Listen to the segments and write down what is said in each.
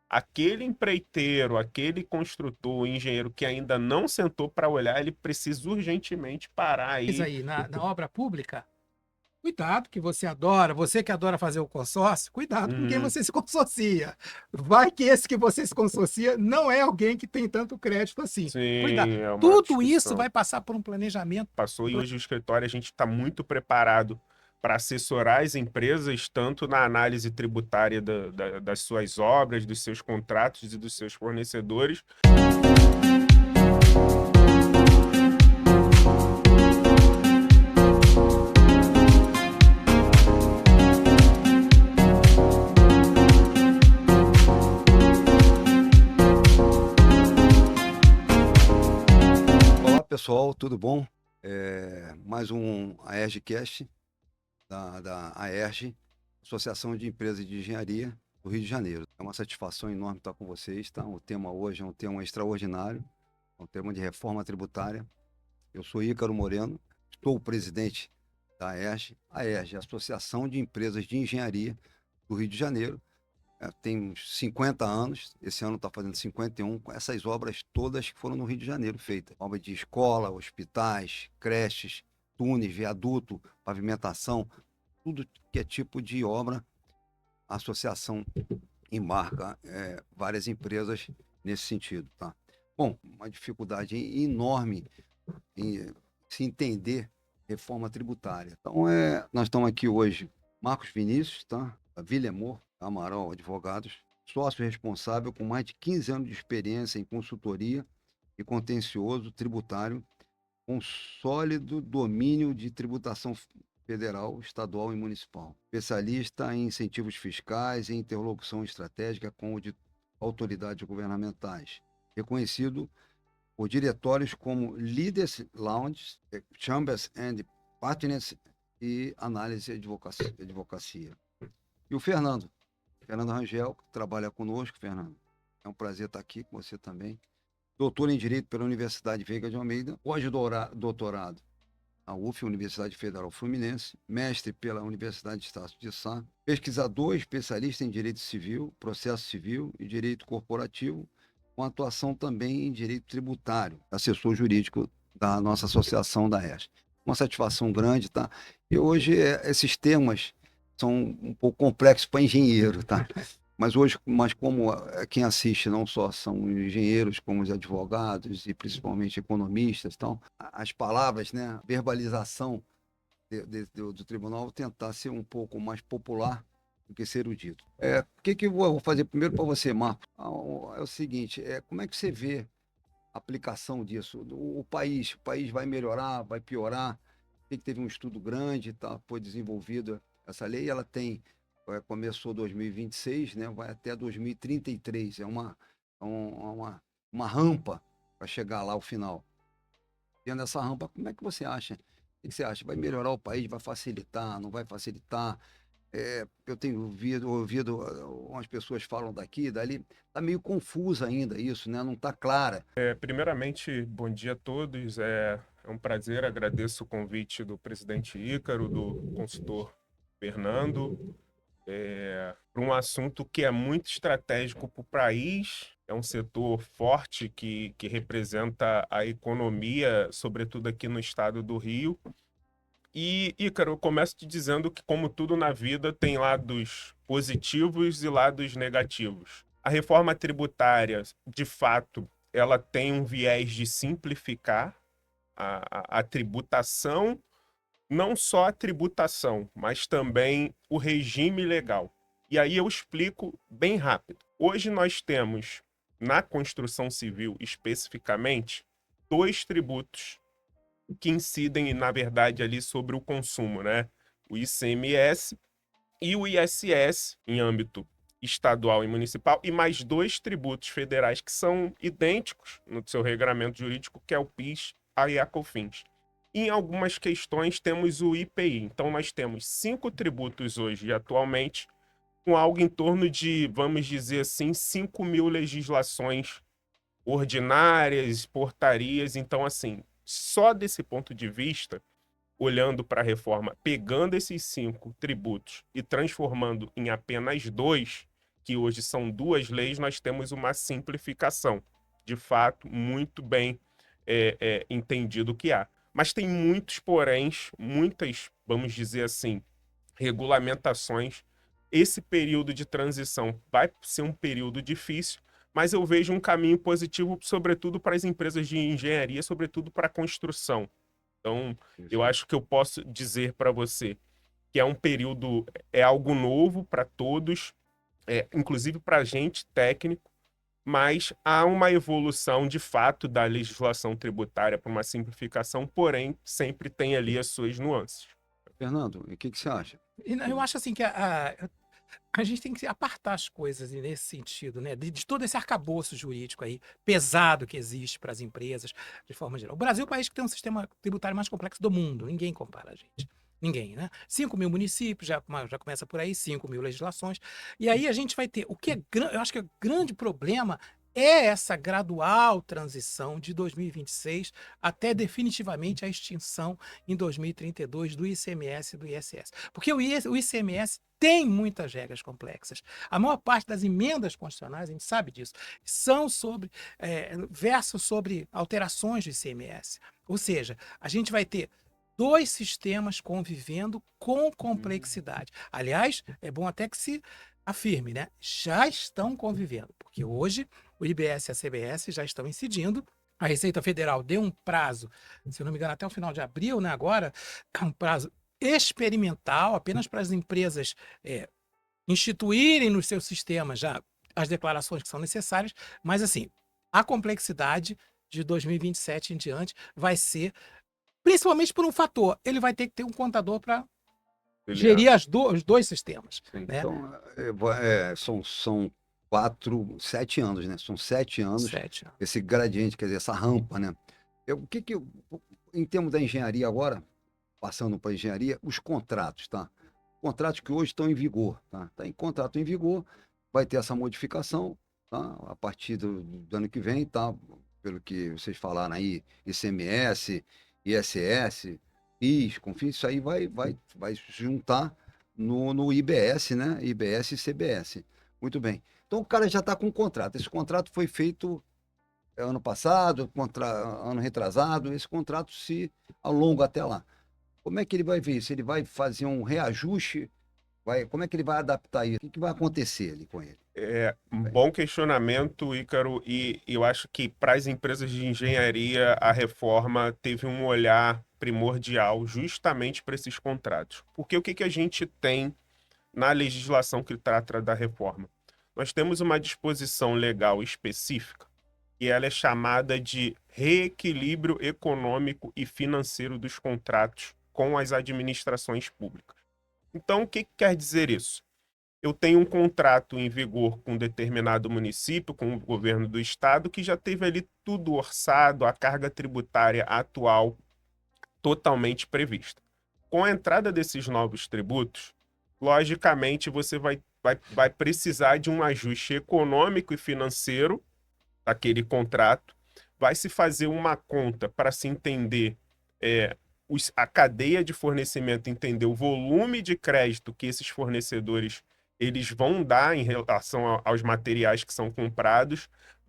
aquele empreiteiro, aquele construtor, engenheiro que ainda não sentou para olhar, ele precisa urgentemente parar Mas aí. aí, na obra pública, cuidado que você adora, você que adora fazer o consórcio, cuidado com quem Uhum. você se consorcia. Vai que esse que você se consorcia não é alguém que tem tanto crédito assim. Cuidado. Sim, é uma Tudo isso discussão. vai passar por um planejamento. Passou e hoje o escritório a gente está muito preparado para assessorar as empresas, tanto na análise tributária das suas obras, dos seus contratos e dos seus fornecedores. Olá pessoal, tudo bom? Mais um AERGcast da AERG, Associação de Empresas de Engenharia do Rio de Janeiro. É uma satisfação enorme estar com vocês, tá? O tema hoje é um tema extraordinário, é um tema de reforma tributária. Eu sou Ícaro Moreno, sou o presidente da AERG. A AERG é a Associação de Empresas de Engenharia do Rio de Janeiro. Tem uns 50 anos, esse ano está fazendo 51, com essas obras todas que foram no Rio de Janeiro feitas. Obra de escola, hospitais, creches, túneis, viaduto, pavimentação, tudo que é tipo de obra, a associação embarca várias empresas nesse sentido. Tá? Bom, uma dificuldade enorme em se entender reforma tributária. Então, nós estamos aqui hoje, Marcos Vinícius, tá? A Vilemor Amaral Advogados, sócio responsável com mais de 15 anos de experiência em consultoria e contencioso tributário, com sólido domínio de tributação federal, estadual e municipal. Especialista em incentivos fiscais e interlocução estratégica com autoridades governamentais. Reconhecido por diretórios como Leaders Lounge, Chambers and Partners e Análise e Advocacia. E o Fernando Rangel, que trabalha conosco. Fernando, é um prazer estar aqui com você também. Doutor em Direito pela Universidade Veiga de Almeida, pós-doutorado na UF, Universidade Federal Fluminense, mestre pela Universidade de Estácio de Sá, pesquisador especialista em Direito Civil, Processo Civil e Direito Corporativo, com atuação também em Direito Tributário, assessor jurídico da nossa associação da ERJ. Uma satisfação grande, tá? E hoje esses temas são um pouco complexos para engenheiro, tá? Mas hoje, como quem assiste não só são engenheiros, como os advogados e principalmente economistas, então, as palavras, né, verbalização do tribunal tentar ser um pouco mais popular do que ser erudito. O que eu vou fazer primeiro para você, Marco? É o seguinte, como é que você vê a aplicação disso? O país vai melhorar, vai piorar? Tem que teve um estudo grande, tá? Foi desenvolvida essa lei, ela tem começou 2026, né? Vai até 2033. Uma rampa para chegar lá ao final. Tendo essa rampa, como é que você acha? O que você acha? Vai melhorar o país? Vai facilitar? Não vai facilitar? Eu tenho ouvido umas pessoas falam daqui e dali. Está meio confuso ainda isso, né? Não está clara. Primeiramente, bom dia a todos. É um prazer, agradeço o convite do presidente Ícaro, do consultor Fernando, para um assunto que é muito estratégico para o país. É um setor forte que representa a economia, sobretudo aqui no estado do Rio. E, Ícaro, eu começo te dizendo que, como tudo na vida, tem lados positivos e lados negativos. A reforma tributária, de fato, ela tem um viés de simplificar a tributação, não só a tributação, mas também o regime legal. E aí eu explico bem rápido. Hoje nós temos, na construção civil especificamente, dois tributos que incidem, na verdade, ali sobre o consumo, né? O ICMS e o ISS, em âmbito estadual e municipal, e mais dois tributos federais que são idênticos no seu regramento jurídico, que é o PIS e a COFINS. Em algumas questões temos o IPI. Então nós temos 5 tributos hoje, atualmente, com algo em torno de, vamos dizer assim, 5.000 legislações ordinárias, portarias. Então, assim, só desse ponto de vista, olhando para a reforma, pegando esses 5 tributos e transformando em apenas 2, que hoje são 2 leis, nós temos uma simplificação. De fato, muito bem entendido o que há. Mas tem muitos poréns, muitas, vamos dizer assim, regulamentações. Esse período de transição vai ser um período difícil, mas eu vejo um caminho positivo, sobretudo para as empresas de engenharia, sobretudo para a construção. Então, eu acho que eu posso dizer para você que é um período, é algo novo para todos, inclusive para a gente técnico, mas há uma evolução de fato da legislação tributária para uma simplificação, porém sempre tem ali as suas nuances. Fernando, e o que você acha? Eu acho assim que a gente tem que apartar as coisas nesse sentido, né? De todo esse arcabouço jurídico aí, pesado que existe para as empresas, de forma geral. O Brasil é o país que tem um sistema tributário mais complexo do mundo. Ninguém compara a gente. Ninguém, né? 5.000 municípios, já começa por aí, 5.000 legislações. E aí a gente vai ter. Eu acho que o grande problema é essa gradual transição de 2026 até definitivamente a extinção em 2032 do ICMS e do ISS. Porque o ICMS tem muitas regras complexas. A maior parte das emendas constitucionais, a gente sabe disso, são versos sobre alterações do ICMS. Ou seja, a gente vai ter 2 sistemas convivendo com complexidade. Aliás, é bom até que se afirme, né? Já estão convivendo, porque hoje o IBS e a CBS já estão incidindo. A Receita Federal deu um prazo, se eu não me engano, até o final de abril, né? Agora, é um prazo experimental, apenas para as empresas instituírem nos seus sistemas já as declarações que são necessárias, mas assim, a complexidade de 2027 em diante vai ser, principalmente por um fator, ele vai ter que ter um contador para gerir os 2 sistemas. Né? Então, são 7 anos, né? São 7 anos, 7 anos. Esse gradiente, quer dizer, essa rampa, né? Em termos da engenharia agora, passando para a engenharia, os contratos, tá? Contratos que hoje estão em vigor, tá? Tá em contrato em vigor, vai ter essa modificação, tá? A partir do ano que vem, tá? Pelo que vocês falaram aí, ICMS, ISS, PIS, COFINS, isso aí vai se juntar no IBS, né? IBS e CBS. Muito bem. Então o cara já está com um contrato. Esse contrato foi feito ano passado, ano retrasado. Esse contrato se alonga até lá. Como é que ele vai ver isso? Ele vai fazer um reajuste? Como é que ele vai adaptar isso? O que vai acontecer ali com ele? Um bom questionamento, Ícaro, e eu acho que para as empresas de engenharia a reforma teve um olhar primordial justamente para esses contratos. Porque o que a gente tem na legislação que trata da reforma? Nós temos uma disposição legal específica e ela é chamada de reequilíbrio econômico e financeiro dos contratos com as administrações públicas. Então, o que quer dizer isso? Eu tenho um contrato em vigor com um determinado município, com o governo do estado, que já teve ali tudo orçado, a carga tributária atual totalmente prevista. Com a entrada desses novos tributos, logicamente você vai precisar de um ajuste econômico e financeiro daquele contrato, vai se fazer uma conta para se entender a cadeia de fornecimento, entender o volume de crédito que esses fornecedores eles vão dar em relação aos materiais que são comprados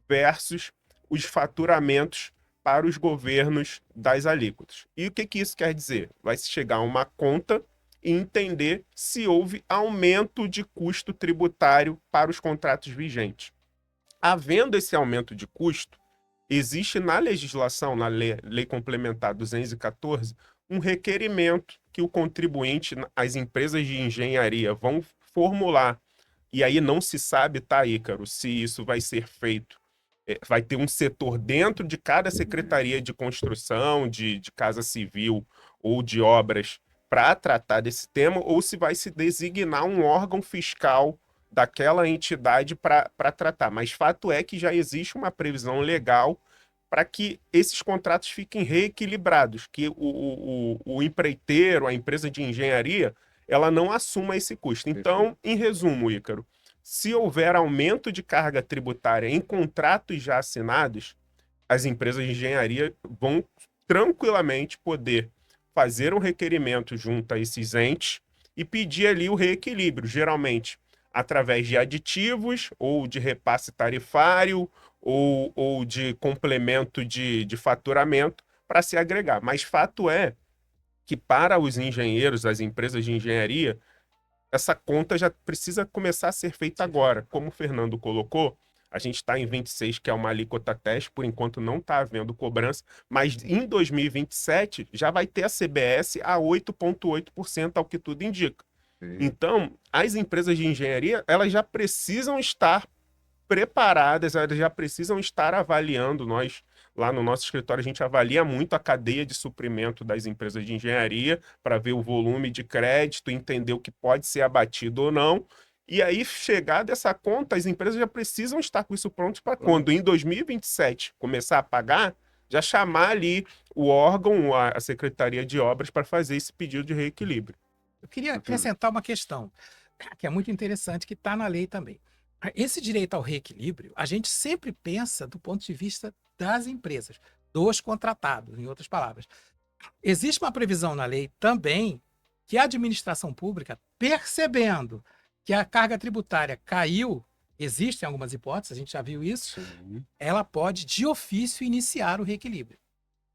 versus os faturamentos para os governos das alíquotas. E o que isso quer dizer? Vai se chegar a uma conta e entender se houve aumento de custo tributário para os contratos vigentes. Havendo esse aumento de custo, existe na legislação, na Lei Complementar 214, um requerimento que o contribuinte, as empresas de engenharia vão formular. E aí não se sabe, tá, Ícaro, se isso vai ser feito. Vai ter um setor dentro de cada secretaria de construção, de casa civil ou de obras para tratar desse tema, ou se vai se designar um órgão fiscal daquela entidade para tratar. Mas fato é que já existe uma previsão legal para que esses contratos fiquem reequilibrados, que o empreiteiro, a empresa de engenharia, ela não assuma esse custo. Então, em resumo, Ícaro, se houver aumento de carga tributária em contratos já assinados, as empresas de engenharia vão tranquilamente poder fazer um requerimento junto a esses entes e pedir ali o reequilíbrio. Geralmente, através de aditivos, ou de repasse tarifário, ou de complemento de faturamento para se agregar. Mas fato é que para os engenheiros, as empresas de engenharia, essa conta já precisa começar a ser feita agora. Como o Fernando colocou, a gente está em 26, que é uma alíquota teste, por enquanto não está havendo cobrança, mas em 2027 já vai ter a CBS a 8,8%, ao que tudo indica. Sim. Então, as empresas de engenharia, elas já precisam estar preparadas, elas já precisam estar avaliando. Nós, lá no nosso escritório, a gente avalia muito a cadeia de suprimento das empresas de engenharia para ver o volume de crédito, entender o que pode ser abatido ou não. E aí, chegar dessa conta, as empresas já precisam estar com isso pronto para quando, em 2027, começar a pagar, já chamar ali o órgão, a Secretaria de Obras, para fazer esse pedido de reequilíbrio. Eu queria acrescentar uma questão, que é muito interessante, que está na lei também. Esse direito ao reequilíbrio, a gente sempre pensa do ponto de vista das empresas, dos contratados, em outras palavras. Existe uma previsão na lei também que a administração pública, percebendo que a carga tributária caiu, existem algumas hipóteses, a gente já viu isso, Sim. ela pode, de ofício, iniciar o reequilíbrio.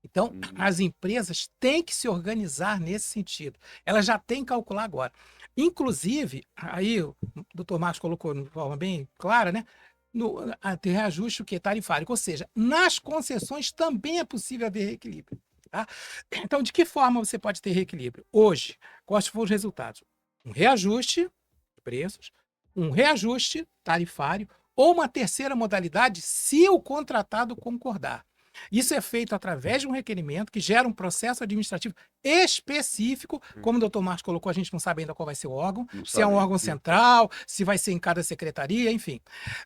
Então, as empresas têm que se organizar nesse sentido. Elas já têm que calcular agora. Inclusive, aí o doutor Marcos colocou de forma bem clara, né? Ter reajuste o que? Tarifário. Ou seja, nas concessões também é possível haver reequilíbrio. Tá? Então, de que forma você pode ter reequilíbrio? Hoje, quais foram os resultados? Um reajuste de preços, um reajuste tarifário ou uma terceira modalidade, se o contratado concordar. Isso é feito através de um requerimento que gera um processo administrativo específico. Como o doutor Marcos colocou, a gente não sabe ainda qual vai ser o órgão, se é um órgão central, se vai ser em cada secretaria, enfim.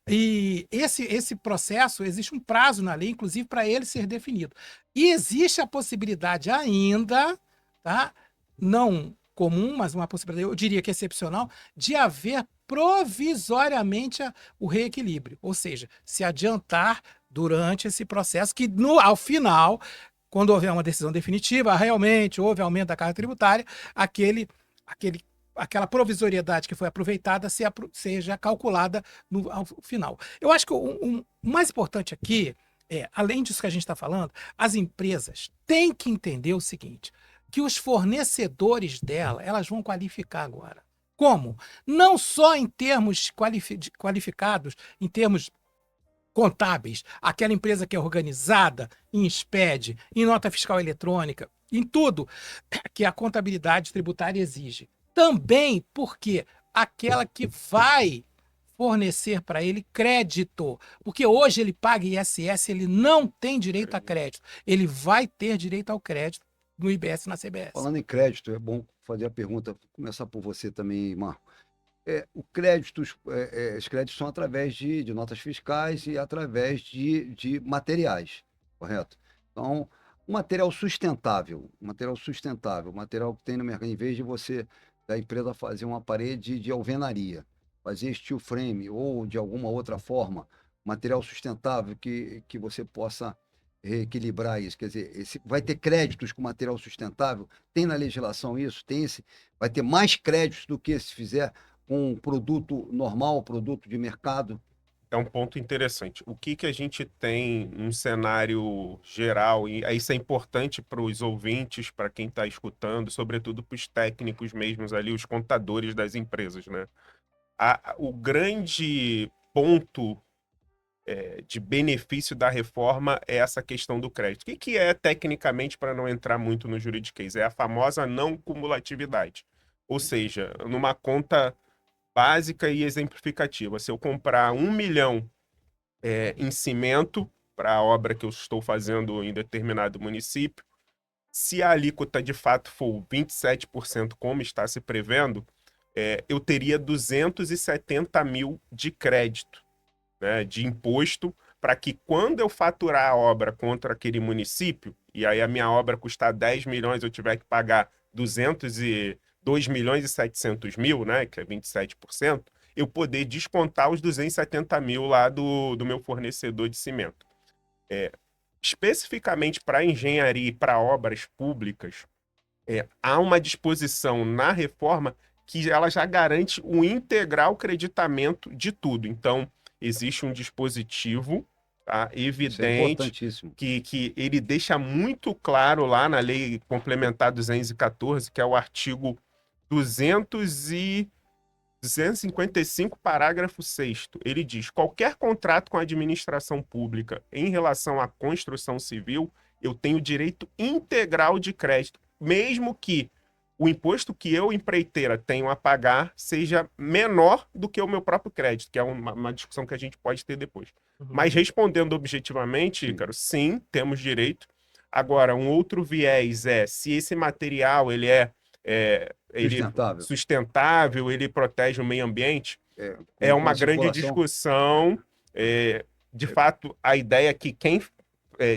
E esse processo, existe um prazo na lei, inclusive, para ele ser definido. E existe a possibilidade ainda, tá? Não comum, mas uma possibilidade, eu diria que excepcional, de haver provisoriamente o reequilíbrio, ou seja, se adiantar durante esse processo, que ao final, quando houver uma decisão definitiva, realmente houve aumento da carga tributária, aquela provisoriedade que foi aproveitada seja calculada ao final. Eu acho que o mais importante aqui além disso que a gente está falando, as empresas têm que entender o seguinte, que os fornecedores dela, elas vão qualificar agora. Como? Não só em termos qualificados, em termos contábeis, aquela empresa que é organizada em SPED, em nota fiscal eletrônica, em tudo que a contabilidade tributária exige. Também porque aquela que vai fornecer para ele crédito, porque hoje ele paga ISS, ele não tem direito a crédito, ele vai ter direito ao crédito no IBS e na CBS. Falando em crédito, é bom fazer a pergunta, começar por você também, Marco. Os créditos são através de notas fiscais e através de materiais, correto? Então, um material sustentável, material que tem no mercado, em vez de você, da empresa, fazer uma parede de alvenaria, fazer steel frame ou de alguma outra forma, material sustentável que você possa reequilibrar isso. Quer dizer, vai ter créditos com material sustentável? Tem na legislação isso? Vai ter mais créditos do que se fizer com um produto normal, produto de mercado? É um ponto interessante. O que a gente tem num cenário geral, e isso é importante para os ouvintes, para quem está escutando, sobretudo para os técnicos mesmos ali, os contadores das empresas, né? O grande ponto de benefício da reforma é essa questão do crédito. O que é, tecnicamente, para não entrar muito no juridiquês? É a famosa não cumulatividade. Ou seja, numa conta básica e exemplificativa, se eu comprar 1 milhão em cimento para a obra que eu estou fazendo em determinado município, se a alíquota de fato for 27%, como está se prevendo, eu teria 270 mil de crédito, né, de imposto, para que quando eu faturar a obra contra aquele município, e aí a minha obra custar 10 milhões, eu tiver que pagar 2 milhões e 700 mil, né, que é 27%, eu poder descontar os 270 mil lá do meu fornecedor de cimento. Especificamente para engenharia e para obras públicas, há uma disposição na reforma que ela já garante o integral creditamento de tudo. Então, existe um dispositivo, tá, Isso é evidente, importantíssimo. que ele deixa muito claro lá na Lei Complementar 214, que é o artigo 255, parágrafo 6º. Ele diz: qualquer contrato com a administração pública em relação à construção civil, eu tenho direito integral de crédito, mesmo que o imposto que eu, empreiteira, tenho a pagar seja menor do que o meu próprio crédito, que é uma discussão que a gente pode ter depois. Mas respondendo objetivamente, Sim. Ícaro, sim, temos direito. Agora, um outro viés é se esse material ele Sustentável. sustentável, ele protege o meio ambiente, é Com uma a grande circulação. discussão. De fato, a ideia é que quem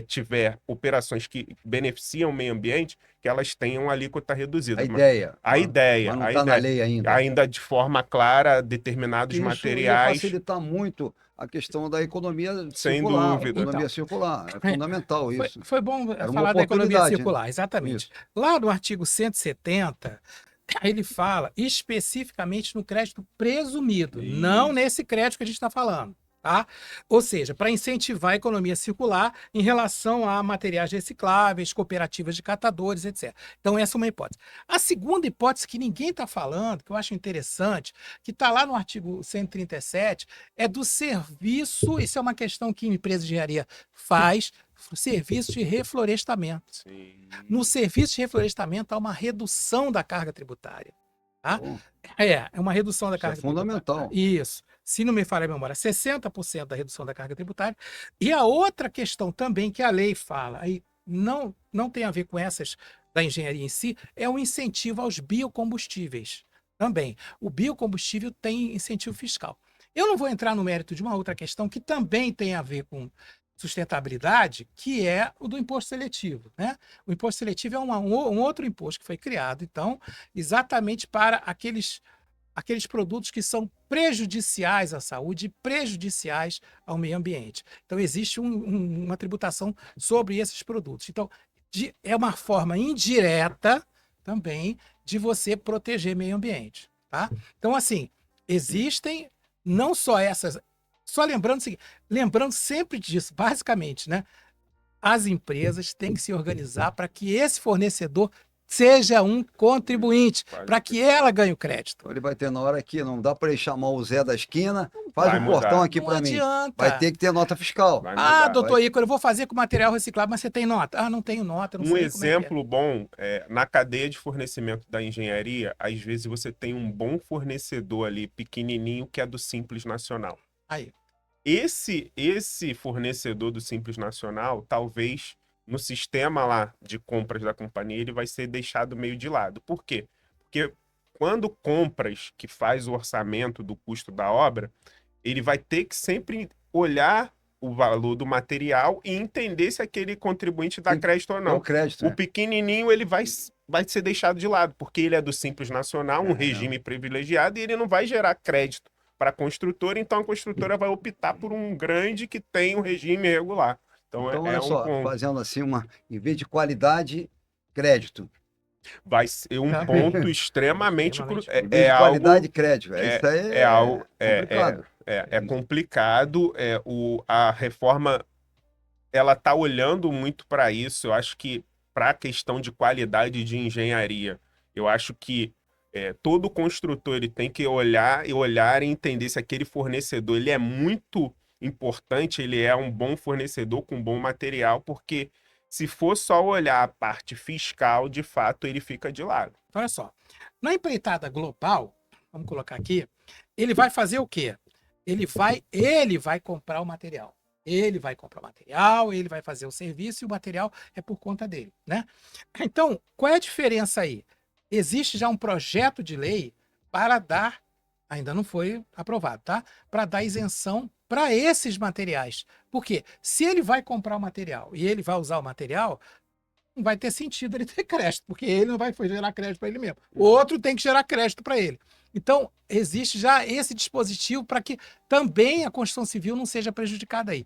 tiver operações que beneficiam o meio ambiente, que elas tenham alíquota reduzida. A ideia. A ideia, Mas não a está na ideia. lei ainda. Ainda de forma clara, determinados Isso ia materiais, facilitar muito a questão da economia sem circular. dúvida. Economia Então, circular. É fundamental Foi, isso. foi bom Era uma falar da economia oportunidade, né? circular, exatamente. Isso. Lá no artigo 170, ele fala especificamente no crédito presumido, não Isso. nesse crédito que a gente está falando. Tá? Ou seja, para incentivar a economia circular em relação a materiais recicláveis, cooperativas de catadores, etc. Então, essa é uma hipótese. A segunda hipótese que ninguém está falando, que eu acho interessante, que está lá no artigo 137, é do serviço. Isso é uma questão que a empresa de engenharia faz, serviço de reflorestamento. Sim. No serviço de reflorestamento há uma redução da carga tributária. Tá? Bom, É uma redução da isso é carga fundamental. tributária. Isso. Se não me falha a memória, 60% da redução da carga tributária. E a outra questão também que a lei fala, aí não tem a ver com essas da engenharia em si, é o incentivo aos biocombustíveis. Também. O biocombustível tem incentivo fiscal. Eu não vou entrar no mérito de uma outra questão que também tem a ver com sustentabilidade, que é o do imposto seletivo, né? O imposto seletivo é um outro imposto que foi criado, então, exatamente para aqueles produtos que são prejudiciais à saúde e prejudiciais ao meio ambiente. Então, existe uma tributação sobre esses produtos. Então, é uma forma indireta também de você proteger meio ambiente. Tá? Então, assim, existem não só essas. Só lembrando o seguinte, lembrando sempre disso, basicamente, né? As empresas têm que se organizar para que esse fornecedor seja um contribuinte, para que ela ganhe o crédito. Então ele vai ter na hora que não dá para ele chamar o Zé da esquina, faz Vai um mudar. portão aqui Não para mim. adianta. Vai ter que ter nota fiscal. Vai Ah, mudar. doutor Ícaro, eu vou fazer com material reciclável, mas você tem nota? Ah, não tenho nota, não Um sei como é que é. exemplo bom, na cadeia de fornecimento da engenharia, às vezes você tem um bom fornecedor ali, pequenininho, que é do Simples Nacional. Aí. Esse fornecedor do Simples Nacional, talvez no sistema lá de compras da companhia, ele vai ser deixado meio de lado. Por quê? Porque quando compras, que faz o orçamento do custo da obra, ele vai ter que sempre olhar o valor do material e entender se aquele contribuinte dá Sim, crédito ou É o não. crédito, O né? pequenininho, ele vai ser deixado de lado, porque ele é do Simples Nacional, um regime privilegiado, e ele não vai gerar crédito para a construtora, então a construtora vai optar por um grande que tem um regime regular. Então, Então, é olha um só, ponto. fazendo assim, em vez de qualidade, crédito. Vai ser um Tá. ponto extremamente Extremamente. Em vez de algo qualidade, crédito. Isso aí é algo complicado. é complicado. A reforma ela está olhando muito para isso. Eu acho que para a questão de qualidade de engenharia, eu acho que todo construtor ele tem que olhar e entender se aquele fornecedor ele é muito importante, ele é um bom fornecedor com bom material, porque se for só olhar a parte fiscal, de fato, ele fica de lado. Olha só, na empreitada global, vamos colocar aqui, ele vai fazer o quê? Ele vai comprar o material. Ele vai comprar o material, ele vai fazer o serviço e o material é por conta dele, né? Então, qual é a diferença aí? Existe já um projeto de lei para dar, ainda não foi aprovado, tá? Para dar isenção para esses materiais. Por quê? Se ele vai comprar o material e ele vai usar o material, não vai ter sentido ele ter crédito, porque ele não vai gerar crédito para ele mesmo. O outro tem que gerar crédito para ele. Então, existe já esse dispositivo para que também a construção civil não seja prejudicada aí.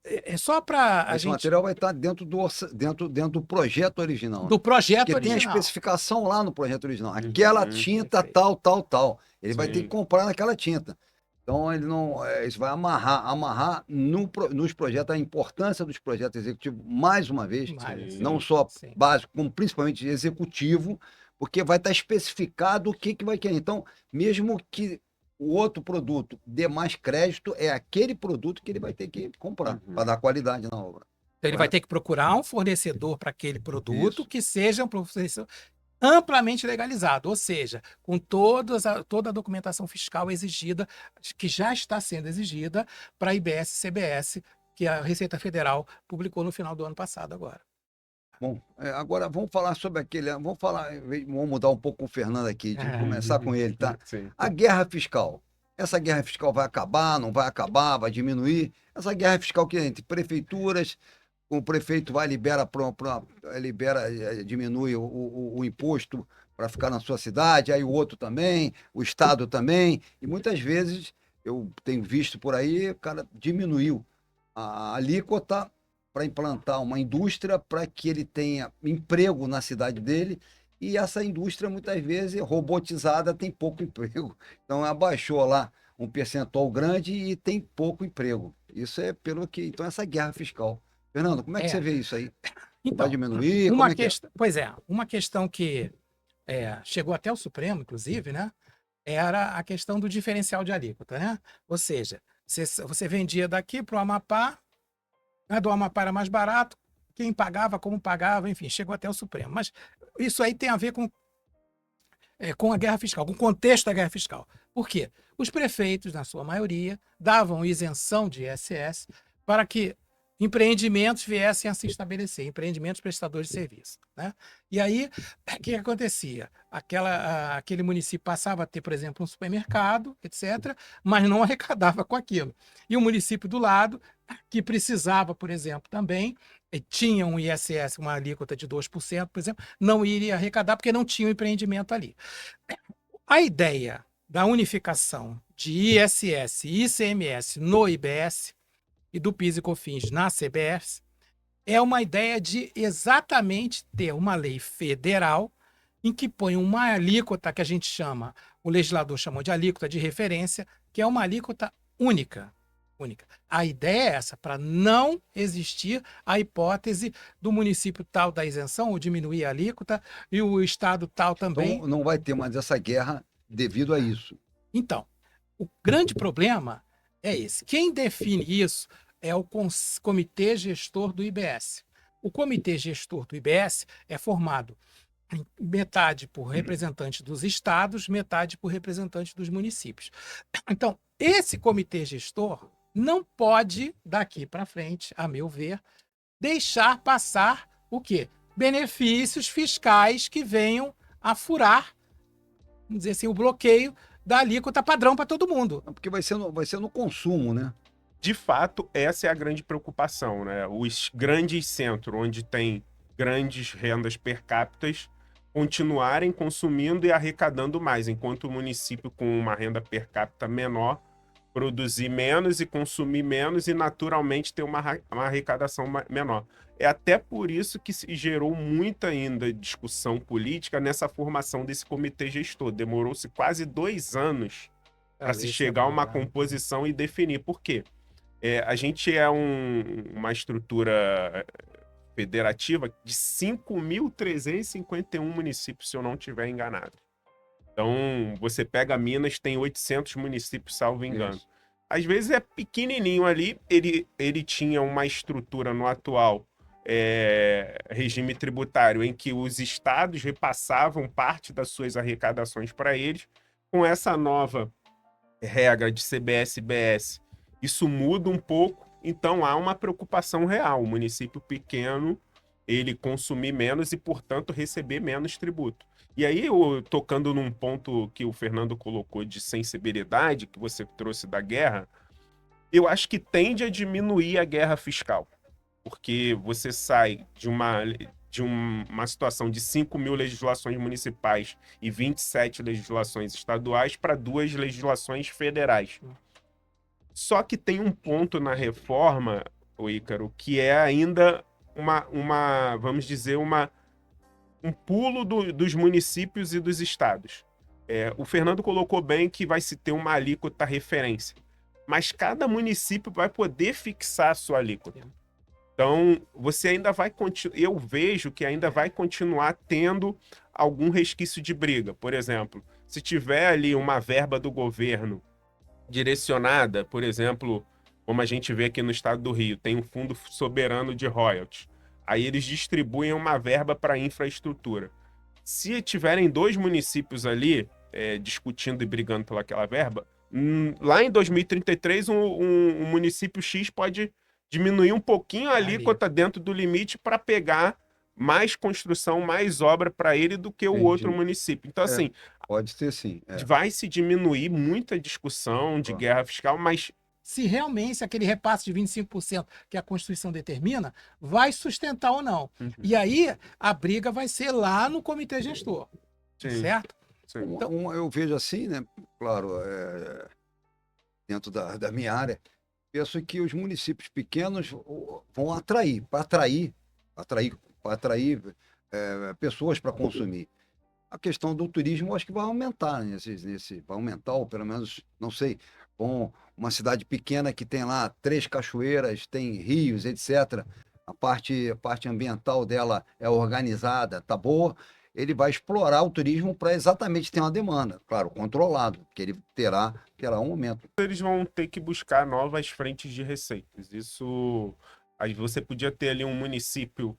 É só para a Esse gente. material vai estar dentro do projeto original, né? Do projeto Porque tem a original. especificação lá no projeto original. Aquela tinta, Perfeito. tal. Ele vai ter que Sim. comprar naquela tinta. Então, ele não, isso vai amarrar nos projetos, a importância dos projetos executivos, mais uma vez, Mas, não sim, só sim. básico, como principalmente executivo, porque vai estar especificado o que vai querer. Então, mesmo que o outro produto dê mais crédito, é aquele produto que ele vai ter que comprar para dar qualidade na obra. Então, ele vai Correto? ter que procurar um fornecedor para aquele produto Isso. que seja um fornecedor amplamente legalizado, ou seja, com toda a documentação fiscal exigida, que já está sendo exigida para a IBS e CBS, que a Receita Federal publicou no final do ano passado agora. Bom, agora vamos falar sobre aquele. Vamos mudar um pouco com o Fernando aqui, de começar com ele, tá? Sim. A guerra fiscal. Essa guerra fiscal vai acabar, não vai acabar, vai diminuir? Essa guerra fiscal que é entre prefeituras, o prefeito vai diminui o imposto para ficar na sua cidade, aí o outro também, o estado também, e muitas vezes eu tenho visto por aí, o cara diminuiu a alíquota para implantar uma indústria para que ele tenha emprego na cidade dele, e essa indústria muitas vezes robotizada tem pouco emprego. Então abaixou lá um percentual grande e tem pouco emprego. Isso é pelo que. Então, essa guerra fiscal. Fernando, como é que você É, vê isso aí? Vai então, diminuir? Como é que é? uma questão que chegou até o Supremo, inclusive, né? Era a questão do diferencial de alíquota, né? Ou seja, você vendia daqui para o Amapá, a do Amapá era mais barato, quem pagava, como pagava, enfim, chegou até o Supremo. Mas isso aí tem a ver com a guerra fiscal, com o contexto da guerra fiscal. Por quê? Os prefeitos, na sua maioria, davam isenção de ISS para que empreendimentos viessem a se estabelecer, empreendimentos prestadores de serviço, né? E aí, o que acontecia? Aquele município passava a ter, por exemplo, um supermercado, etc., mas não arrecadava com aquilo. E o município do lado, que precisava, por exemplo, também, tinha um ISS, uma alíquota de 2%, por exemplo, não iria arrecadar porque não tinha um empreendimento ali. A ideia da unificação de ISS e ICMS no IBS e do PIS e COFINS na CBS é uma ideia de exatamente ter uma lei federal em que põe uma alíquota que a gente chama, o legislador chamou de alíquota de referência, que é uma alíquota única. A ideia é essa, para não existir a hipótese do município tal da isenção ou diminuir a alíquota e o estado tal também. Então, não vai ter mais essa guerra devido a isso. Então, o grande problema é esse. Quem define isso é o Comitê Gestor do IBS. O Comitê Gestor do IBS é formado metade por representantes dos estados, metade por representantes dos municípios. Então, esse comitê gestor não pode, daqui para frente, a meu ver, deixar passar o quê? Benefícios fiscais que venham a furar, vamos dizer assim, o bloqueio da alíquota padrão para todo mundo. Porque vai ser no consumo, né? De fato, essa é a grande preocupação, né? Os grandes centros, onde tem grandes rendas per capita, continuarem consumindo e arrecadando mais, enquanto o município com uma renda per capita menor produzir menos e consumir menos e naturalmente ter uma arrecadação menor. É até por isso que se gerou muita ainda discussão política nessa formação desse comitê gestor. Demorou-se quase 2 anos para se chegar a uma composição e definir. Por quê? A gente é uma estrutura federativa de 5.351 municípios, se eu não estiver enganado. Então, você pega Minas, tem 800 municípios, salvo engano. Isso. Às vezes é pequenininho ali, ele tinha uma estrutura no atual regime tributário em que os estados repassavam parte das suas arrecadações para eles. Com essa nova regra de CBS e BS, isso muda um pouco, então há uma preocupação real. O município pequeno, ele consumir menos e, portanto, receber menos tributo. E aí, tocando num ponto que o Fernando colocou de sensibilidade, que você trouxe da guerra, eu acho que tende a diminuir a guerra fiscal. Porque você sai de uma situação de 5.000 legislações municipais e 27 legislações estaduais para 2 legislações federais. Só que tem um ponto na reforma o Ícaro, que é ainda vamos dizer, um pulo dos municípios e dos estados. O Fernando colocou bem que vai se ter uma alíquota referência, mas cada município vai poder fixar a sua alíquota. Então, você ainda vai continuar. Eu vejo que ainda vai continuar tendo algum resquício de briga. Por exemplo, se tiver ali uma verba do governo direcionada, por exemplo, como a gente vê aqui no estado do Rio, tem um fundo soberano de royalties. Aí eles distribuem uma verba para infraestrutura. Se tiverem dois municípios ali discutindo e brigando pelaquela verba, lá em 2033 um município X pode diminuir um pouquinho a alíquota dentro do limite para pegar mais construção, mais obra para ele do que o outro município. Então, assim, pode ser sim. vai se diminuir muita discussão de guerra fiscal, mas se realmente aquele repasse de 25% que a Constituição determina vai sustentar ou não. E aí a briga vai ser lá no comitê gestor, certo? Sim. Então, eu vejo assim, né? Claro, dentro da minha área, penso que os municípios pequenos vão para atrair pessoas para consumir. A questão do turismo, eu acho que vai aumentar vai aumentar, ou pelo menos, não sei, com uma cidade pequena que tem lá 3 cachoeiras, tem rios, etc. A parte ambiental dela é organizada, tá boa. Ele vai explorar o turismo para exatamente ter uma demanda, claro, controlado, que ele terá um aumento. Eles vão ter que buscar novas frentes de receitas. Isso, aí você podia ter ali um município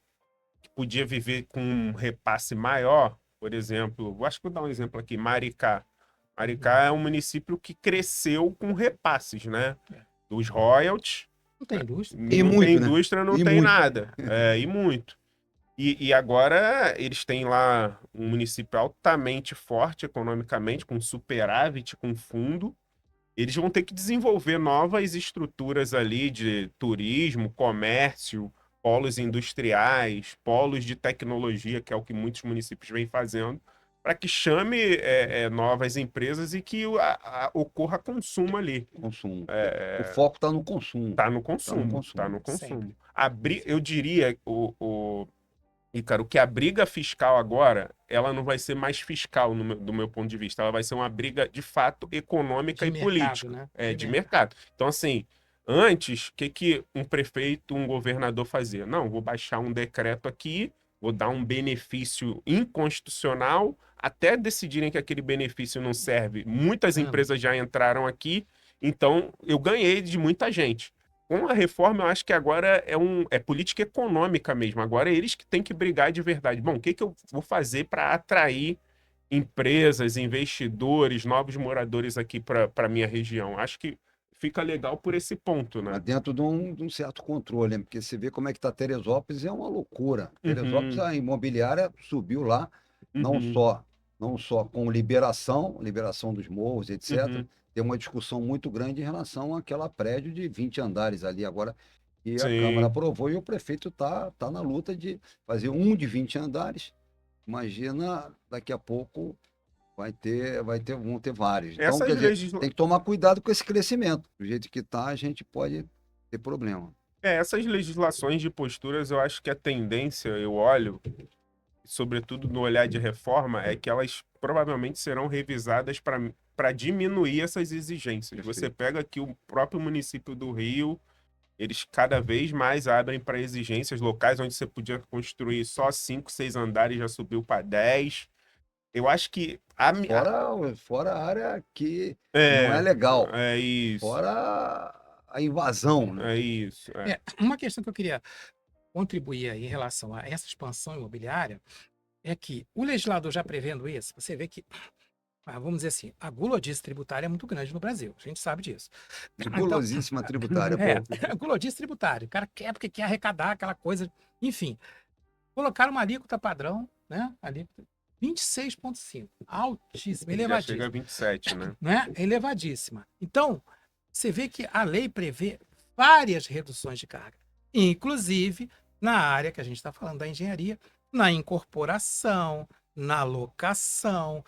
que podia viver com um repasse maior, por exemplo, acho que vou dar um exemplo aqui, Maricá. Maricá é um município que cresceu com repasses, né? Dos royalties. Não tem indústria. E não muito, tem né? indústria, não E tem muito. nada. E muito. E agora eles têm lá um município altamente forte economicamente, com superávit, com fundo. Eles vão ter que desenvolver novas estruturas ali de turismo, comércio, polos industriais, polos de tecnologia, que é o que muitos municípios vêm fazendo, para que chame novas empresas e que ocorra consumo ali. Consumo. O foco está no consumo. Está no consumo. Tá no consumo. Eu diria, Ícaro, que a briga fiscal agora, ela não vai ser mais fiscal do meu ponto de vista, ela vai ser uma briga de fato econômica De e mercado, política. né? De mercado. Então, assim, antes, o que um prefeito, um governador fazia? Não, vou baixar um decreto aqui, vou dar um benefício inconstitucional, até decidirem que aquele benefício não serve. Muitas empresas já entraram aqui, então eu ganhei de muita gente. Com a reforma, eu acho que agora é política econômica mesmo. Agora é eles que têm que brigar de verdade. Bom, o que eu vou fazer para atrair empresas, investidores, novos moradores aqui para a minha região? Acho que fica legal por esse ponto, né? Mas dentro de um certo controle, né? Porque você vê como é que está Teresópolis, é uma loucura. Teresópolis, a imobiliária subiu lá, não só com liberação dos morros, etc. Tem uma discussão muito grande em relação àquela prédio de 20 andares ali agora, que a Câmara aprovou e o prefeito tá na luta de fazer um de 20 andares. Imagina, daqui a pouco vão ter vários. Então, quer dizer, tem que tomar cuidado com esse crescimento. Do jeito que está, a gente pode ter problema. Essas legislações de posturas, eu acho que a tendência, eu olho, sobretudo no olhar de reforma, é que elas provavelmente serão revisadas para diminuir essas exigências. Perfeito. Você pega aqui o próprio município do Rio, eles cada vez mais abrem para exigências locais, onde você podia construir só 5, 6 andares, já subiu para 10. Eu acho que... Fora a área que não é legal. É isso. Fora a invasão, né? É isso. Uma questão que eu queria contribuir aí em relação a essa expansão imobiliária é que o legislador já prevendo isso, você vê que, vamos dizer assim, a gulodice tributária é muito grande no Brasil, a gente sabe disso. Gulosíssima tributária. Gulodice tributária, o cara quer porque quer arrecadar aquela coisa, enfim. Colocaram uma alíquota padrão, né? Alíquota 26,5, altíssima, elevadíssima. Já chega a 27, né? Elevadíssima. Então, você vê que a lei prevê várias reduções de carga, inclusive na área que a gente está falando da engenharia, na incorporação, na locação,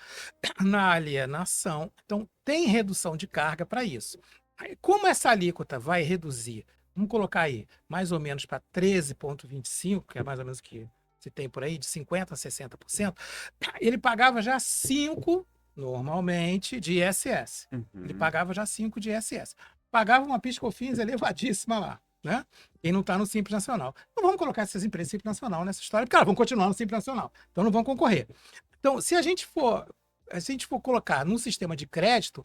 na alienação. Então, tem redução de carga para isso. Como essa alíquota vai reduzir vamos colocar aí, mais ou menos para 13,25%, que é mais ou menos o que se tem por aí, de 50% a 60%, ele pagava já 5%, normalmente, de ISS. Ele pagava já 5% de ISS. Pagava uma PIS/COFINS elevadíssima lá, né? Quem não está no Simples Nacional. Não vamos colocar essas empresas Simples Nacional nessa história, porque elas vão continuar no Simples Nacional. Então não vão concorrer. Então, se a gente for colocar num sistema de crédito,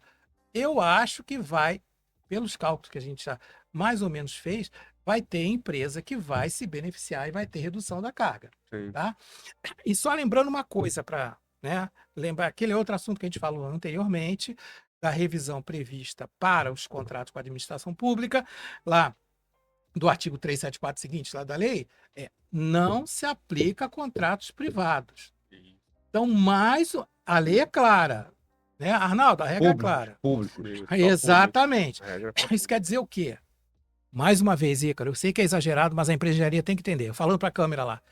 eu acho que vai, pelos cálculos que a gente já mais ou menos fez, vai ter empresa que vai se beneficiar e vai ter redução da carga. Sim. Tá? E só lembrando uma coisa para, né, lembrar aquele outro assunto que a gente falou anteriormente, da revisão prevista para os contratos com a administração pública, lá do artigo 374 seguinte, lá da lei, não se aplica a contratos privados. Então, a lei é clara, né? Arnaldo, a regra é clara. Público. Exatamente. Regra Isso quer dizer o quê? Mais uma vez, Ícaro, eu sei que é exagerado, mas a empresa de engenharia tem que entender. Falando para a câmera lá.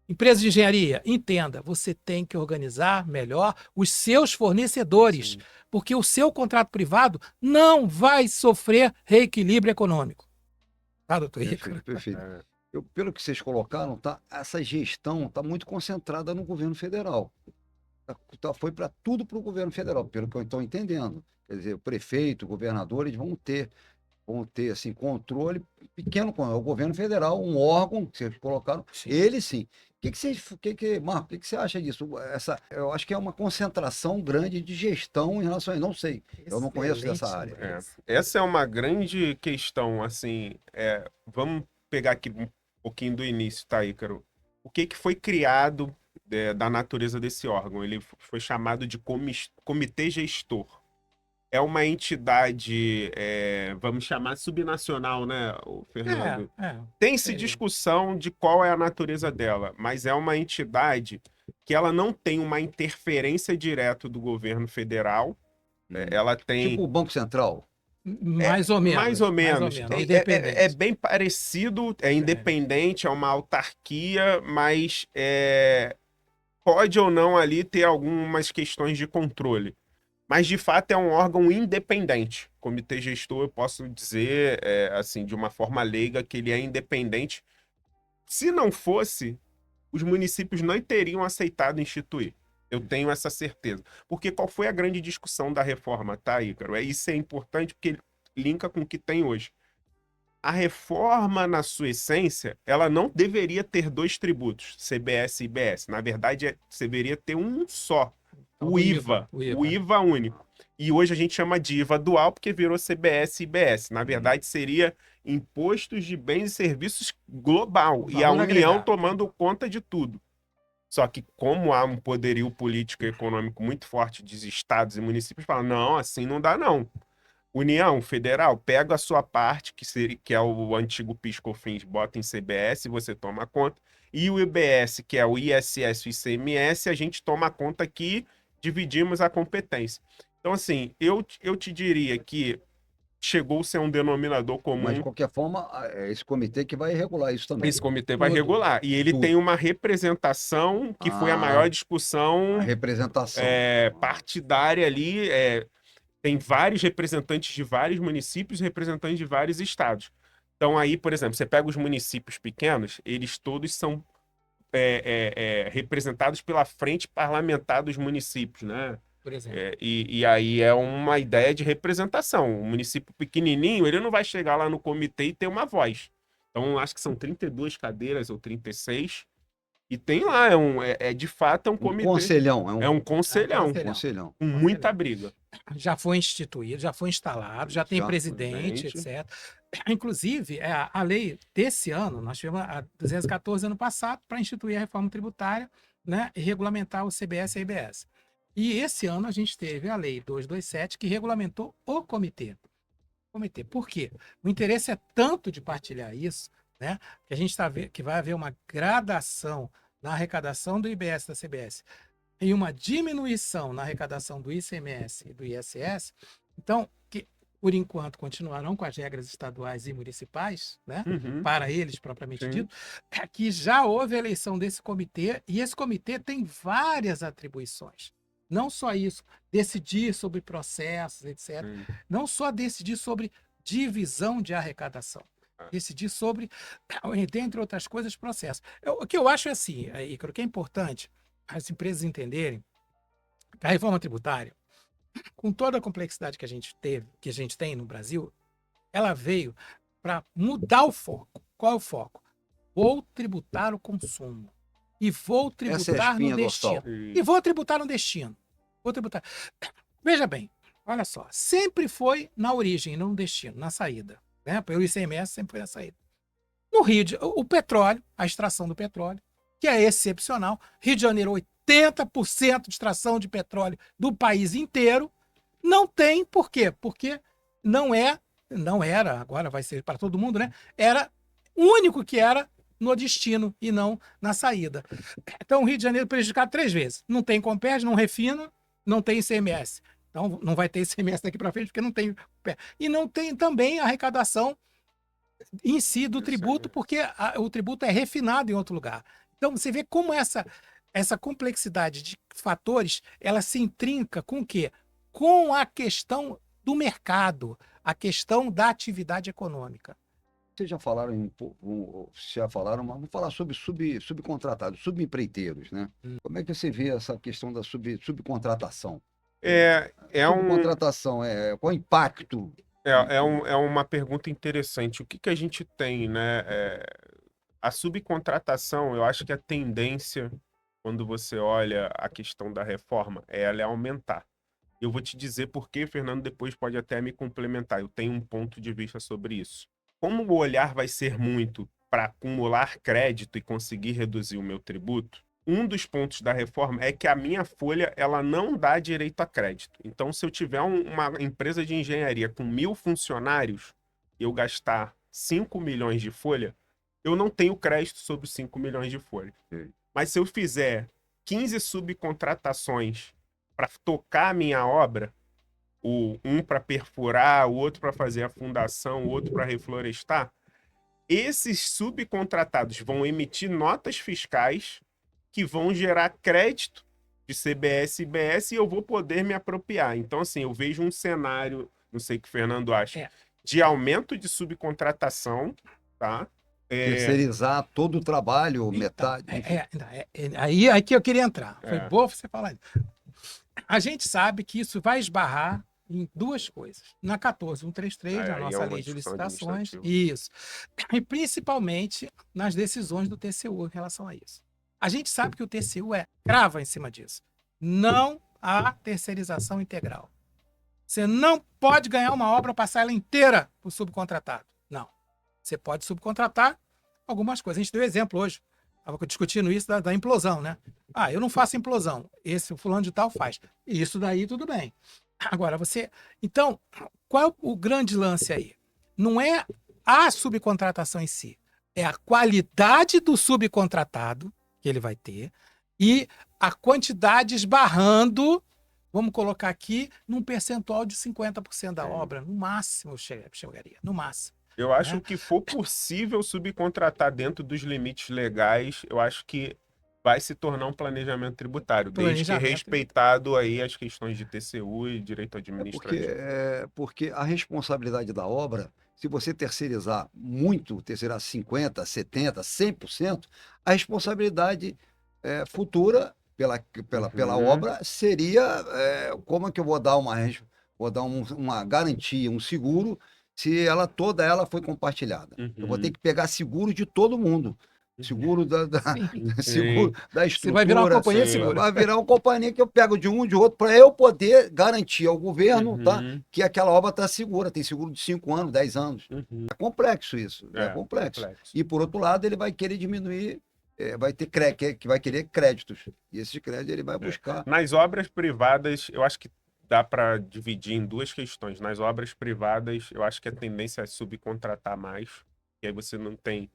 Empresa de engenharia, entenda, você tem que organizar melhor os seus fornecedores, porque o seu contrato privado não vai sofrer reequilíbrio econômico. Tá, doutor Ícaro? Perfeito. Pelo que vocês colocaram, essa gestão está muito concentrada no governo federal. Foi para tudo para o governo federal, pelo que eu estou entendendo. Quer dizer, o prefeito, o governador, eles vão ter assim, controle pequeno com o governo federal, um órgão que vocês colocaram, ele sim. Marco, o que você acha disso? Eu acho que é uma concentração grande de gestão em relação a isso. Não sei, eu não conheço dessa área. Essa é uma grande questão, assim, vamos pegar aqui um pouquinho do início, tá, Ícaro? O que foi criado da natureza desse órgão? Ele foi chamado de comitê gestor. É uma entidade, vamos chamar subnacional, né, Fernando? Tem-se discussão de qual é a natureza dela, mas é uma entidade que ela não tem uma interferência direta do governo federal. Ela tem... Tipo o Banco Central? Mais ou menos. Mais ou menos. É bem parecido, é independente, é uma autarquia, mas pode ou não ali ter algumas questões de controle. Mas, de fato, é um órgão independente. Comitê gestor, eu posso dizer, assim, de uma forma leiga, que ele é independente. Se não fosse, os municípios não teriam aceitado instituir. Eu tenho essa certeza. Porque qual foi a grande discussão da reforma, tá, Ícaro? Isso é importante porque ele linka com o que tem hoje. A reforma, na sua essência, ela não deveria ter 2 tributos, CBS e IBS. Na verdade, deveria ter um só. O IVA único. E hoje a gente chama de IVA dual porque virou CBS e IBS. Na verdade, seria impostos de bens e serviços global. E a União tomando conta de tudo. Só que como há um poderio político e econômico muito forte dos estados e municípios, falam, não, assim não dá não. União Federal, pega a sua parte, que é o antigo PIS/COFINS, bota em CBS, você toma conta. E o IBS, que é o ISS e o ICMS, a gente toma conta aqui, dividimos a competência. Então, assim, eu te diria que chegou-se a um denominador comum. Mas, de qualquer forma, é esse comitê que vai regular isso também. Esse comitê vai regular. E ele tem uma representação, que foi a maior discussão a representação. Partidária ali. Tem vários representantes de vários municípios e representantes de vários estados. Então, aí, por exemplo, você pega os municípios pequenos, eles todos são representados pela frente parlamentar dos municípios, né? Por exemplo. E aí é uma ideia de representação. O município pequenininho, ele não vai chegar lá no comitê e ter uma voz. Então, acho que são 32 cadeiras ou 36. E tem lá, de fato, é um comitê. Conselhão. É um conselhão. Com muita briga. Já foi instituído, já foi instalado, já tem presidente, etc. Inclusive, a lei desse ano, nós tivemos a 214 ano passado para instituir a reforma tributária, né, e regulamentar o CBS e a IBS. E esse ano a gente teve a lei 227 que regulamentou o comitê. Por quê? O interesse é tanto de partilhar isso, né, que a gente está vendo que vai haver uma gradação na arrecadação do IBS e da CBS e uma diminuição na arrecadação do ICMS e do ISS. Então, que por enquanto continuarão com as regras estaduais e municipais, né, para eles propriamente dito, que já houve a eleição desse comitê e esse comitê tem várias atribuições. Não só isso, decidir sobre processos, etc. Não só decidir sobre divisão de arrecadação. Decidir sobre, dentre outras coisas, processo. O que eu acho é assim, Ícaro, que é importante as empresas entenderem que a reforma tributária, com toda a complexidade que a gente teve, que a gente tem no Brasil, ela veio para mudar o foco. Qual é o foco? Vou tributar o consumo. E vou Essa é a tributar no espinha dorsal. destino. E vou tributar no destino. Vou tributar. Veja bem, olha só. Sempre foi na origem, não no destino, na saída. Né? Pelo ICMS sempre foi na saída. No Rio, o petróleo, a extração do petróleo, que é excepcional. Rio de Janeiro, 80% de extração de petróleo do país inteiro. Não tem, por quê? Porque não era, agora vai ser para todo mundo, né? Era o único que era no destino e não na saída. Então, o Rio de Janeiro prejudicado 3 vezes. Não tem Comperd, não refina, não tem ICMS. Então, não vai ter ICMS daqui para frente porque não tem. E não tem também a arrecadação em si do tributo, porque o tributo é refinado em outro lugar. Então, você vê como essa complexidade de fatores, ela se intrinca com o quê? Com a questão do mercado, a questão da atividade econômica. Vocês já falaram mas vamos falar sobre subcontratados, subempreiteiros, né? Como é que você vê essa questão da subcontratação? Subcontratação, qual o impacto? É uma pergunta interessante. O que a gente tem, né? A subcontratação, eu acho que a tendência, quando você olha a questão da reforma, ela é aumentar. Eu vou te dizer por quê, Fernando, depois pode até me complementar. Eu tenho um ponto de vista sobre isso. Como o olhar vai ser muito para acumular crédito e conseguir reduzir o meu tributo, um dos pontos da reforma é que a minha folha ela não dá direito a crédito. Então, se eu tiver uma empresa de engenharia com 1.000 funcionários, eu gastar 5 milhões de folha, eu não tenho crédito sobre 5 milhões de folha. Mas se eu fizer 15 subcontratações para tocar a minha obra, um para perfurar, o outro para fazer a fundação, o outro para reflorestar, esses subcontratados vão emitir notas fiscais que vão gerar crédito de CBS e IBS e eu vou poder me apropriar. Então, assim, eu vejo um cenário, não sei o que o Fernando acha, de aumento de subcontratação, tá? Terceirizar todo o trabalho, Então, metade. aí que eu queria entrar. Foi bom você falar isso. A gente sabe que isso vai esbarrar em 2 coisas. Na 14133, na nossa lei de licitações, isso. E principalmente nas decisões do TCU em relação a isso. A gente sabe que o TCU crava em cima disso. Não há terceirização integral. Você não pode ganhar uma obra, passar ela inteira para o subcontratado. Não. Você pode subcontratar algumas coisas. A gente deu exemplo hoje. Estava discutindo isso da implosão, né? Eu não faço implosão. O fulano de tal faz. Isso daí tudo bem. Agora, Então, qual é o grande lance aí? Não é a subcontratação em si. É a qualidade do subcontratado que ele vai ter e a quantidade esbarrando, vamos colocar aqui, num percentual de 50% da obra. No máximo chegaria. No máximo. Eu acho que for possível subcontratar dentro dos limites legais, eu acho que vai se tornar um planejamento tributário, desde que respeitado aí as questões de TCU e direito administrativo. Porque a responsabilidade da obra, se você terceirizar 50%, 70%, 100%, a responsabilidade futura pela obra seria como é que eu vou dar uma garantia, um seguro, se toda ela foi compartilhada. Eu vou ter que pegar seguro de todo mundo. Seguro seguro da estrutura. Você vai virar uma companhia de seguro. Vai virar uma companhia que eu pego de um, de outro, para eu poder garantir ao governo que aquela obra está segura. Tem seguro de 5 anos, 10 anos. É complexo isso. É complexo. E, por outro lado, ele vai querer diminuir, vai querer créditos. E esses créditos ele vai buscar. Nas obras privadas, eu acho que dá para dividir em 2 questões. Nas obras privadas, eu acho que a tendência é subcontratar mais, que aí você não tem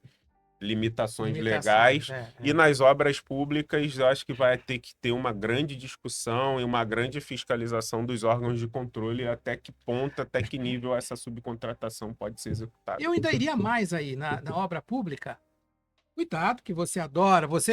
limitações legais. E nas obras públicas, eu acho que vai ter que ter uma grande discussão e uma grande fiscalização dos órgãos de controle até que ponto, até que nível essa subcontratação pode ser executada. Eu ainda iria mais aí na obra pública. Cuidado, que você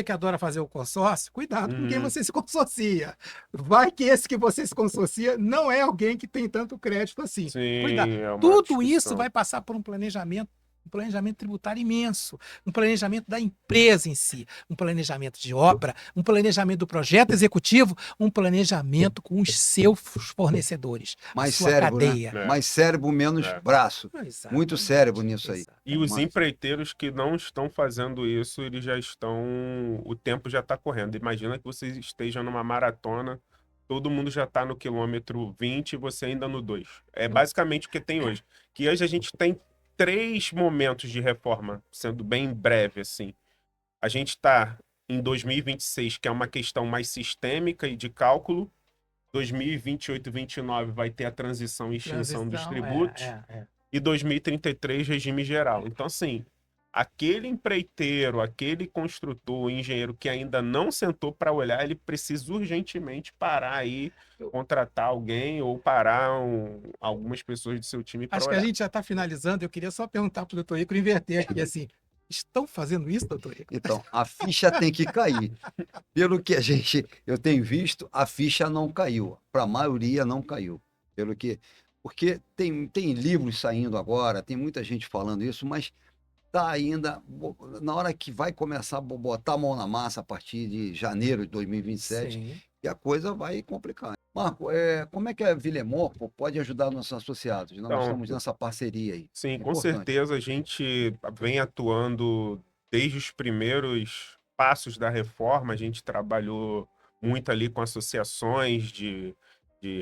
que adora fazer o consórcio, cuidado com quem você se consorcia. Vai que esse que você se consorcia não é alguém que tem tanto crédito assim. Sim, cuidado. Tudo isso vai passar por um planejamento um planejamento tributário imenso, um planejamento da empresa em si, um planejamento de obra, um planejamento do projeto executivo, um planejamento com os seus fornecedores, a Mais sua cérebro, né? cadeia. É, Mais cérebro, menos é. braço. Muito Exatamente, cérebro nisso aí. exato. E os Mas- empreiteiros que não estão fazendo isso, eles já estão. O tempo já está correndo. Imagina que você esteja numa maratona, todo mundo já está no quilômetro 20 e você ainda no 2. É basicamente o que tem hoje. Que hoje a gente tem 3 momentos de reforma, sendo bem breve, assim. A gente está em 2026, que é uma questão mais sistêmica e de cálculo. 2028 e 29 vai ter a transição e extinção dos Transição, tributos. E 2033, regime geral. Então, assim, aquele empreiteiro, aquele construtor, engenheiro que ainda não sentou para olhar, ele precisa urgentemente parar aí, contratar alguém ou parar algumas pessoas do seu time para Acho que a olhar. gente já está finalizando. Eu queria só perguntar para o doutor Icaro inverter aqui assim. Estão fazendo isso, doutor Icaro? Então, a ficha tem que cair. Pelo que eu tenho visto, a ficha não caiu. Para a maioria não caiu. Porque tem livros saindo agora, tem muita gente falando isso, mas tá ainda na hora que vai começar a botar a mão na massa a partir de janeiro de 2027, Sim. e a coisa vai complicar. Marco, como é que a Vilemor pode ajudar nossos associados? Nós Então, estamos nessa parceria aí. sim, com Importante. certeza a gente vem atuando desde os primeiros passos da reforma. A gente trabalhou muito ali com associações de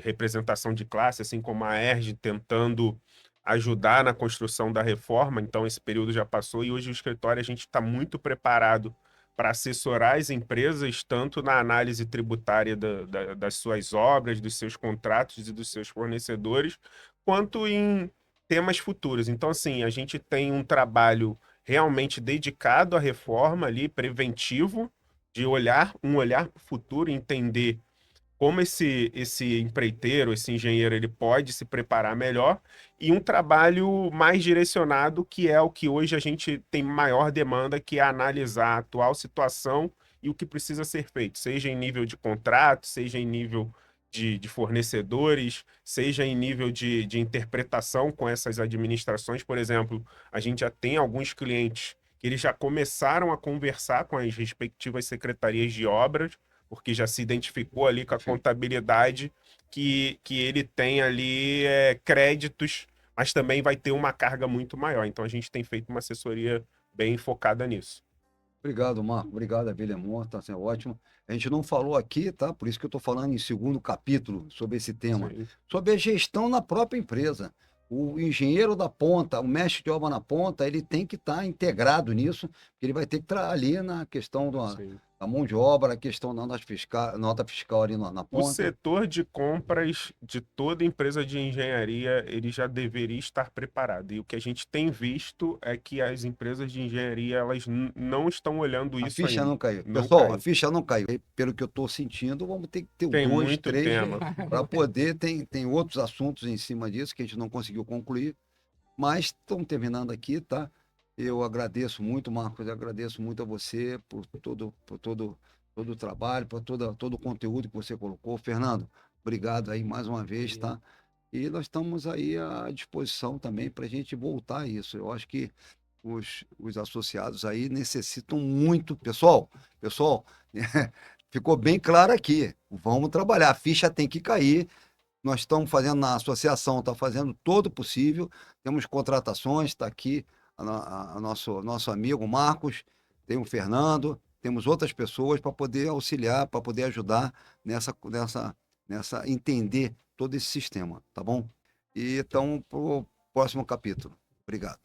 representação de classe, assim como a ERJ, tentando ajudar na construção da reforma. Então, esse período já passou e hoje o escritório a gente está muito preparado para assessorar as empresas, tanto na análise tributária das suas obras, dos seus contratos e dos seus fornecedores, quanto em temas futuros. Então, assim, a gente tem um trabalho realmente dedicado à reforma ali, preventivo, de um olhar para o futuro, entender como esse empreiteiro, esse engenheiro, ele pode se preparar melhor, e um trabalho mais direcionado, que é o que hoje a gente tem maior demanda, que é analisar a atual situação e o que precisa ser feito, seja em nível de contrato, seja em nível de fornecedores, seja em nível de interpretação com essas administrações. Por exemplo, a gente já tem alguns clientes que eles já começaram a conversar com as respectivas secretarias de obras, porque já se identificou ali com a contabilidade que ele tem ali créditos, mas também vai ter uma carga muito maior. Então a gente tem feito uma assessoria bem focada nisso. Obrigado, Marco. Obrigado, Abelemon. Está sendo ótimo. A gente não falou aqui, tá? Por isso que eu estou falando em segundo capítulo sobre esse tema, Sim. sobre a gestão na própria empresa. O engenheiro da ponta, o mestre de obra na ponta, ele tem que estar integrado nisso, porque ele vai ter que estar ali na questão Sim. da mão de obra, a questão da nota fiscal ali na O ponta. setor de compras de toda empresa de engenharia, ele já deveria estar preparado. E o que a gente tem visto é que as empresas de engenharia, elas não estão olhando A isso ficha ainda. não caiu. Não Pessoal, caiu. a ficha não caiu. Pelo que eu estou sentindo, vamos ter que ter Tem 2, muito 3 tema. para poder. Tem outros assuntos em cima disso que a gente não conseguiu concluir, mas estamos terminando aqui, tá? Eu agradeço muito, Marcos, eu agradeço muito a você por todo o trabalho, por todo o conteúdo que você colocou. Fernando, obrigado aí mais uma vez, tá? E nós estamos aí à disposição também para a gente voltar a isso. Eu acho que os associados aí necessitam muito. Pessoal, ficou bem claro aqui. Vamos trabalhar, a ficha tem que cair. Nós estamos fazendo na associação, está fazendo todo o possível. Temos contratações, está aqui nosso amigo Marcos, tem o Fernando, temos outras pessoas para poder auxiliar, para poder ajudar nessa entender todo esse sistema, tá bom? E então, para o próximo capítulo. Obrigado.